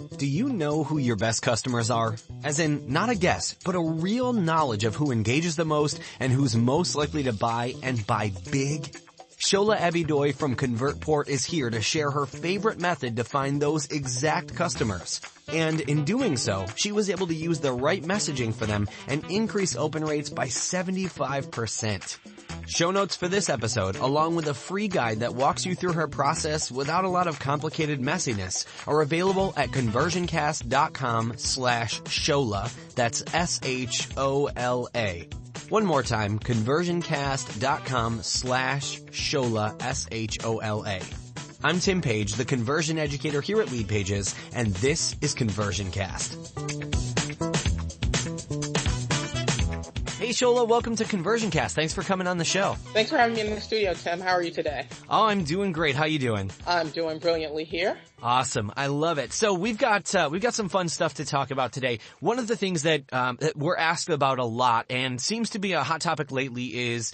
Do you know who your best customers are? As in, not a guess, but a real knowledge of who engages the most and who's most likely to buy and buy big? Shola Abidoye from CONVERTPort is here to share her favorite method to find those exact customers. And in doing so, she was able to use the right messaging for them and increase open rates by 75%. Show notes for this episode, along with a free guide that walks you through her process without a lot of complicated messiness, are available at conversioncast.com/Shola. That's SHOLA. One more time, conversioncast.com/Shola, SHOLA. I'm Tim Paige, the conversion educator here at Lead Pages, and this is Conversion Cast. Hey Shola, welcome to Conversion Cast. Thanks for coming on the show. Thanks for having me in the studio, Tim. How are you today? Oh, I'm doing great. How you doing? I'm doing brilliantly here. Awesome. I love it. So we've got some fun stuff to talk about today. One of the things that we're asked about a lot and seems to be a hot topic lately is,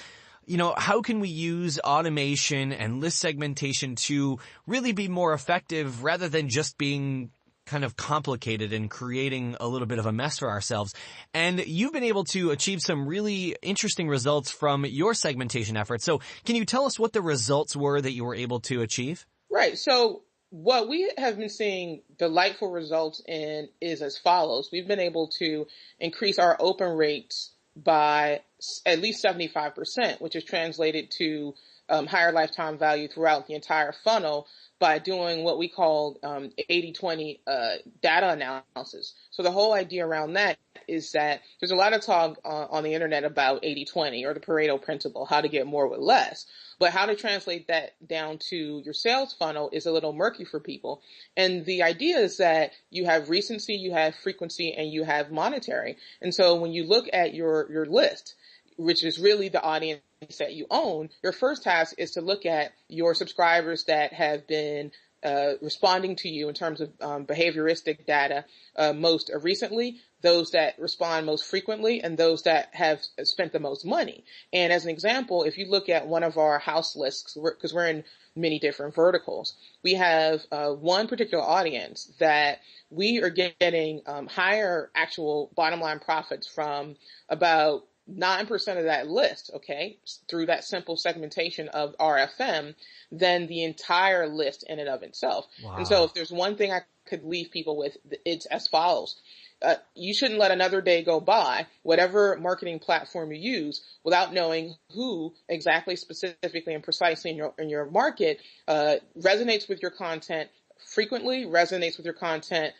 how can we use automation and list segmentation to really be more effective rather than just being kind of complicated and creating a little bit of a mess for ourselves. And you've been able to achieve some really interesting results from your segmentation efforts. So can you tell us what the results were that you were able to achieve? Right. So what we have been seeing delightful results in is as follows. We've been able to increase our open rates by at least 75%, which is translated to higher lifetime value throughout the entire funnel by doing what we call 80-20 data analysis. So the whole idea around that is that there's a lot of talk on the internet about 80-20 or the Pareto principle, how to get more with less. But how to translate that down to your sales funnel is a little murky for people. And the idea is that you have recency, you have frequency, and you have monetary. And so when you look at your list, which is really the audience that you own, your first task is to look at your subscribers that have been responding to you in terms of behavioristic data most recently, those that respond most frequently, and those that have spent the most money. And as an example, if you look at one of our house lists, because we're in many different verticals, we have one particular audience that we are getting higher actual bottom line profits from about 9% of that list, okay, through that simple segmentation of RFM, than the entire list in and of itself. Wow. And so if there's one thing I could leave people with, it's as follows. You shouldn't let another day go by, whatever marketing platform you use, without knowing who exactly, specifically, and precisely in your market resonates with your content frequently, resonates with your content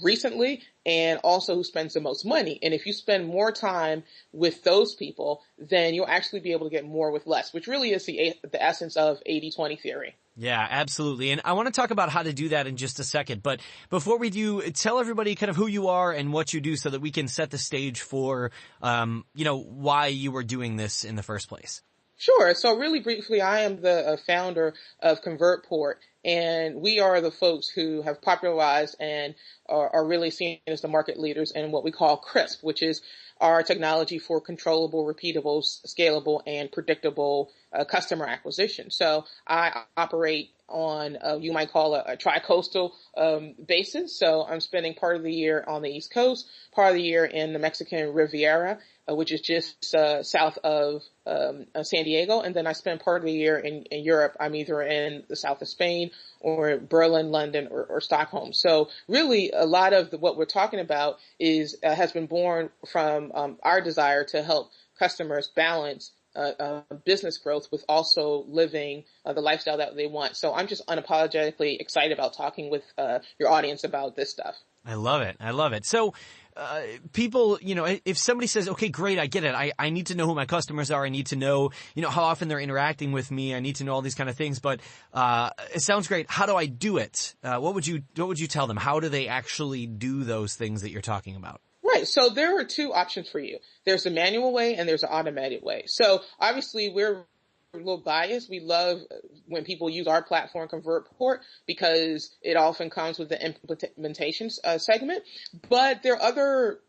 recently, and also who spends the most money. And if you spend more time with those people, then you'll actually be able to get more with less, which really is the essence of 80-20 theory. Yeah, absolutely. And I want to talk about how to do that in just a second. But before we do, tell everybody kind of who you are and what you do so that we can set the stage for, why you were doing this in the first place. Sure. So really briefly, I am the founder of CONVERTPort, and we are the folks who have popularized and are really seen as the market leaders in what we call CRSP, which is our technology for controllable, repeatable, scalable, and predictable customer acquisition. So I operate on, you might call a tri-coastal basis. So I'm spending part of the year on the East Coast, part of the year in the Mexican Riviera, which is just south of San Diego. And then I spend part of the year in Europe. I'm either in the south of Spain or Berlin, London, or Stockholm. So really a lot of what we're talking about has been born from our desire to help customers balance business growth with also living the lifestyle that they want. So I'm just unapologetically excited about talking with your audience about this stuff. I love it. I love it. So people, if somebody says, okay, great, I get it. I need to know who my customers are. I need to know, how often they're interacting with me. I need to know all these kind of things. But it sounds great. How do I do it? What would you tell them? How do they actually do those things that you're talking about? Right. So there are two options for you. There's the manual way and there's the automated way. So obviously we're a little biased. We love when people use our platform, CONVERTPort, because it often comes with the implementation segment. But there are other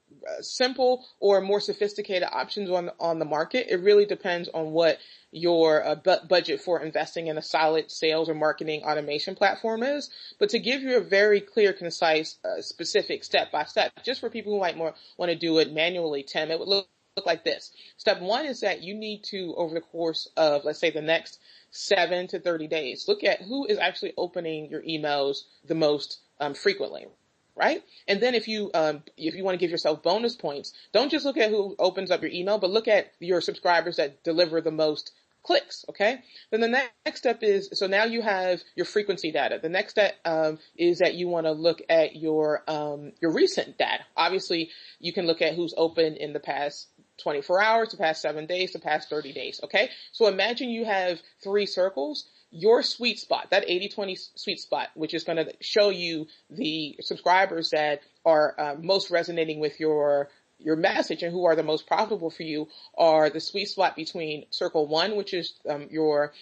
simple or more sophisticated options on the market. It really depends on what your budget for investing in a solid sales or marketing automation platform is. But to give you a very clear, concise, specific step by step, just for people who might more want to do it manually, Tim, it would look like this. Step one is that you need to, over the course of, let's say, the next 7 to 30 days, look at who is actually opening your emails the most frequently. Right? And then if you want to give yourself bonus points, don't just look at who opens up your email, but look at your subscribers that deliver the most clicks. Okay. Then the next step is, so now you have your frequency data. The next step is that you want to look at your recent data. Obviously, you can look at who's opened in the past 24 hours, the past 7 days, the past 30 days. Okay. So imagine you have 3 circles. Your sweet spot, that 80-20 sweet spot, which is going to show you the subscribers that are most resonating with your message and who are the most profitable for you, are the sweet spot between circle 1, which is your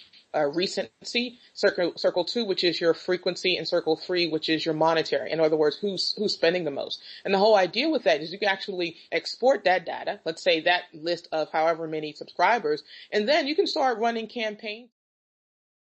recency, circle 2, which is your frequency, and circle 3, which is your monetary. In other words, who's spending the most. And the whole idea with that is you can actually export that data, let's say that list of however many subscribers, and then you can start running campaigns.